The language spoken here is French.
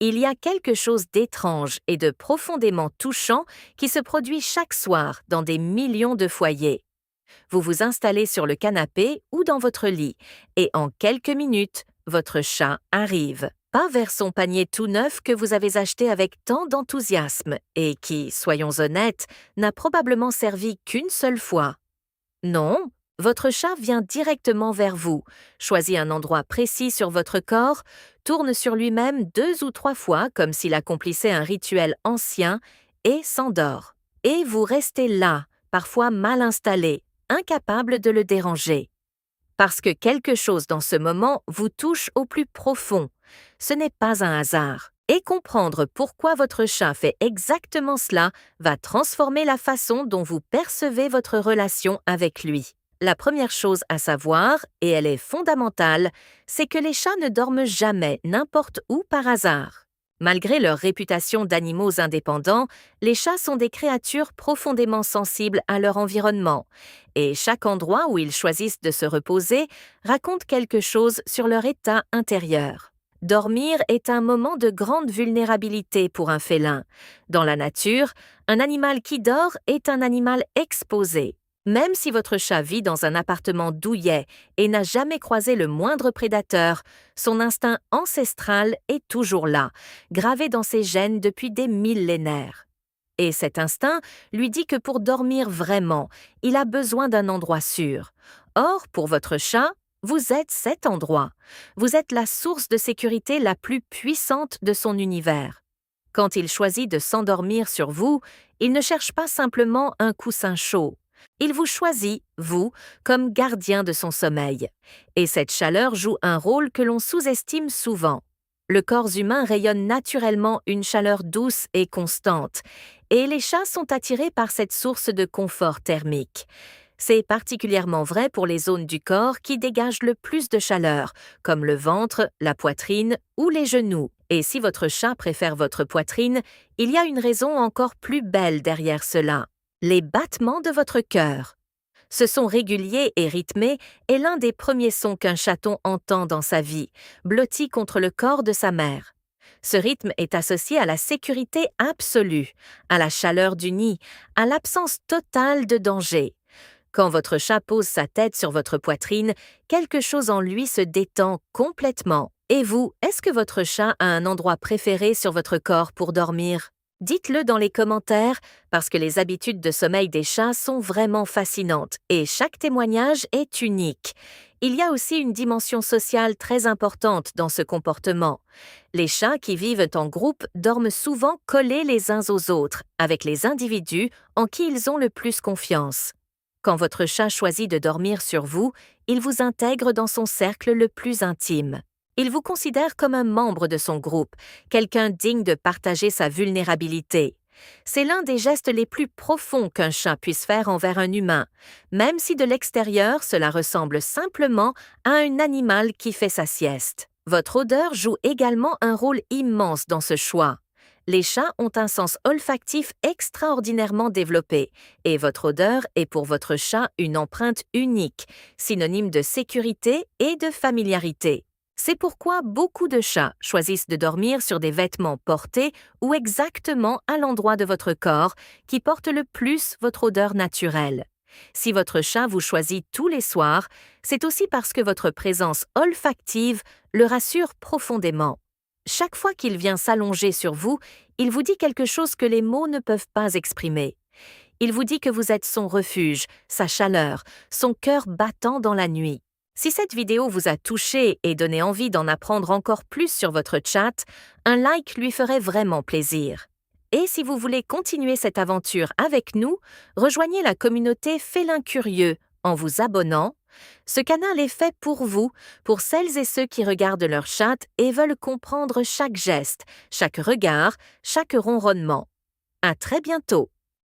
Il y a quelque chose d'étrange et de profondément touchant qui se produit chaque soir dans des millions de foyers. Vous vous installez sur le canapé ou dans votre lit, et en quelques minutes, votre chat arrive. Pas vers son panier tout neuf que vous avez acheté avec tant d'enthousiasme et qui, soyons honnêtes, n'a probablement servi qu'une seule fois. Non, votre chat vient directement vers vous, choisit un endroit précis sur votre corps, tourne sur lui-même 2 ou 3 fois comme s'il accomplissait un rituel ancien et s'endort. Et vous restez là, parfois mal installé, incapable de le déranger. Parce que quelque chose dans ce moment vous touche au plus profond. Ce n'est pas un hasard. Et comprendre pourquoi votre chat fait exactement cela va transformer la façon dont vous percevez votre relation avec lui. La première chose à savoir, et elle est fondamentale, c'est que les chats ne dorment jamais n'importe où par hasard. Malgré leur réputation d'animaux indépendants, les chats sont des créatures profondément sensibles à leur environnement, et chaque endroit où ils choisissent de se reposer raconte quelque chose sur leur état intérieur. Dormir est un moment de grande vulnérabilité pour un félin. Dans la nature, un animal qui dort est un animal exposé. Même si votre chat vit dans un appartement douillet et n'a jamais croisé le moindre prédateur, son instinct ancestral est toujours là, gravé dans ses gènes depuis des millénaires. Et cet instinct lui dit que pour dormir vraiment, il a besoin d'un endroit sûr. Or, pour votre chat, vous êtes cet endroit. Vous êtes la source de sécurité la plus puissante de son univers. Quand il choisit de s'endormir sur vous, il ne cherche pas simplement un coussin chaud. Il vous choisit, vous, comme gardien de son sommeil. Et cette chaleur joue un rôle que l'on sous-estime souvent. Le corps humain rayonne naturellement une chaleur douce et constante, et les chats sont attirés par cette source de confort thermique. C'est particulièrement vrai pour les zones du corps qui dégagent le plus de chaleur, comme le ventre, la poitrine ou les genoux. Et si votre chat préfère votre poitrine, il y a une raison encore plus belle derrière cela. Les battements de votre cœur. Ce son régulier et rythmé est l'un des premiers sons qu'un chaton entend dans sa vie, blotti contre le corps de sa mère. Ce rythme est associé à la sécurité absolue, à la chaleur du nid, à l'absence totale de danger. Quand votre chat pose sa tête sur votre poitrine, quelque chose en lui se détend complètement. Et vous, est-ce que votre chat a un endroit préféré sur votre corps pour dormir? Dites-le dans les commentaires, parce que les habitudes de sommeil des chats sont vraiment fascinantes et chaque témoignage est unique. Il y a aussi une dimension sociale très importante dans ce comportement. Les chats qui vivent en groupe dorment souvent collés les uns aux autres, avec les individus en qui ils ont le plus confiance. Quand votre chat choisit de dormir sur vous, il vous intègre dans son cercle le plus intime. Il vous considère comme un membre de son groupe, quelqu'un digne de partager sa vulnérabilité. C'est l'un des gestes les plus profonds qu'un chat puisse faire envers un humain, même si de l'extérieur cela ressemble simplement à un animal qui fait sa sieste. Votre odeur joue également un rôle immense dans ce choix. Les chats ont un sens olfactif extraordinairement développé, et votre odeur est pour votre chat une empreinte unique, synonyme de sécurité et de familiarité. C'est pourquoi beaucoup de chats choisissent de dormir sur des vêtements portés ou exactement à l'endroit de votre corps qui porte le plus votre odeur naturelle. Si votre chat vous choisit tous les soirs, c'est aussi parce que votre présence olfactive le rassure profondément. Chaque fois qu'il vient s'allonger sur vous, il vous dit quelque chose que les mots ne peuvent pas exprimer. Il vous dit que vous êtes son refuge, sa chaleur, son cœur battant dans la nuit. Si cette vidéo vous a touché et donné envie d'en apprendre encore plus sur votre chat, un like lui ferait vraiment plaisir. Et si vous voulez continuer cette aventure avec nous, rejoignez la communauté Félin Curieux en vous abonnant. Ce canal est fait pour vous, pour celles et ceux qui regardent leur chat et veulent comprendre chaque geste, chaque regard, chaque ronronnement. À très bientôt!